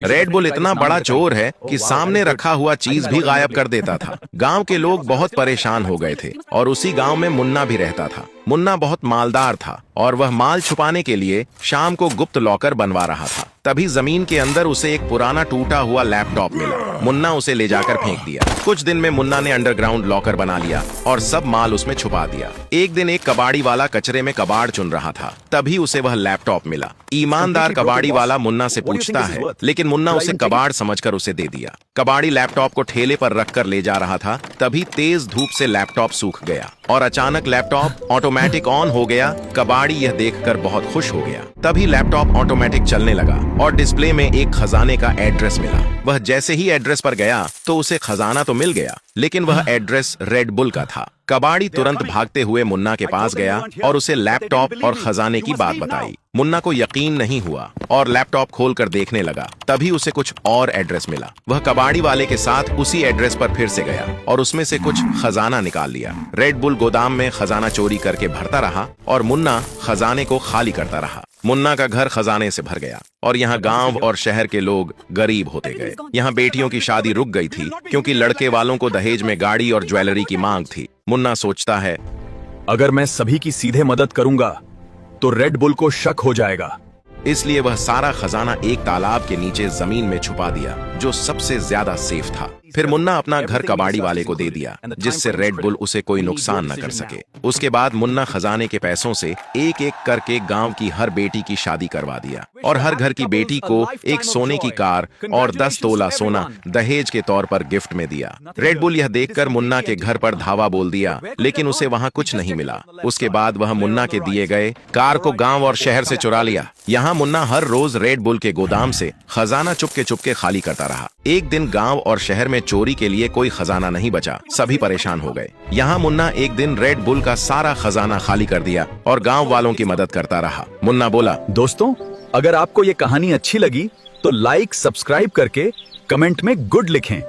Red bull इतना बड़ा चोर है कि सामने रखा हुआ चीज भी गायब कर देता था। गांव के लोग बहुत परेशान हो गए थे और उसी गांव में मुन्ना भी रहता था। मुन्ना बहुत मालदार था और वह माल छुपाने के लिए शाम को गुप्त लॉकर बनवा रहा था। तभी जमीन के अंदर उसे एक पुराना टूटा हुआ लैपटॉप मिला। मुन्ना उसे ले जाकर फेंक दिया। कुछ दिन में मुन्ना ने अंडरग्राउंड लॉकर बना लिया और सब माल उसमें छुपा दिया। एक दिन एक कबाड़ी वाला कचरे में कबाड़ चुन रहा था, तभी उसे वह लैपटॉप मिला। ईमानदार कबाड़ी वाला मुन्ना से पूछता है, लेकिन मुन्ना उसे कबाड़ समझकर उसे दे दिया। कबाड़ी लैपटॉप को ठेले पर रखकर ले जा रहा था, तभी तेज धूप से लैपटॉप सूख गया और अचानक लैपटॉप ऑटोमेटिक ऑन हो गया। कबाड़ी यह देखकर बहुत खुश हो गया। तभी लैपटॉप ऑटोमेटिक चलने लगा और डिस्प्ले में एक खजाने का एड्रेस मिला। वह जैसे ही एड्रेस पर गया तो उसे खजाना तो मिल गया, लेकिन वह एड्रेस रेड बुल का था। कबाड़ी तुरंत भागते हुए मुन्ना के पास गया और उसे लैपटॉप और खजाने की बात बताई। मुन्ना को यकीन नहीं हुआ और लैपटॉप खोलकर देखने लगा। तभी उसे कुछ और एड्रेस मिला। वह कबाड़ी वाले के साथ उसी एड्रेस पर फिर से गया और उसमें से कुछ खजाना निकाल लिया। रेड बुल गोदाम में खजाना चोरी करके भरता रहा और मुन्ना खजाने को खाली करता रहा। मुन्ना का घर खजाने से भर गया और यहाँ गांव और शहर के लोग गरीब होते गए। यहाँ बेटियों की शादी रुक गई थी क्योंकि लड़के वालों को दहेज में गाड़ी और ज्वेलरी की मांग थी। मुन्ना सोचता है, अगर मैं सभी की सीधे मदद करूंगा तो रेड बुल को शक हो जाएगा। इसलिए वह सारा खजाना एक तालाब के नीचे जमीन में छुपा दिया, जो सबसे ज्यादा सेफ था। फिर मुन्ना अपना घर कबाड़ी वाले को दे दिया, जिससे रेड बुल उसे कोई नुकसान न कर सके। उसके बाद मुन्ना खजाने के पैसों से एक एक करके गांव की हर बेटी की शादी करवा दिया और हर घर की बेटी को एक सोने की कार और 10 तोला सोना दहेज के तौर पर गिफ्ट में दिया। रेड बुल यह देखकर मुन्ना के घर पर धावा बोल दिया, लेकिन उसे वहां कुछ नहीं मिला। उसके बाद वह मुन्ना के दिए गए कार को गांव और शहर से चुरा लिया। यहाँ मुन्ना हर रोज रेड बुल के गोदाम से खजाना चुपके चुपके खाली करता रहा। एक दिन गांव और शहर में चोरी के लिए कोई खजाना नहीं बचा। सभी परेशान हो गए। यहाँ मुन्ना एक दिन रेड बुल का सारा खजाना खाली कर दिया और गांव वालों की मदद करता रहा। मुन्ना बोला, दोस्तों, अगर आपको ये कहानी अच्छी लगी तो लाइक, सब्सक्राइब करके कमेंट में गुड लिखें।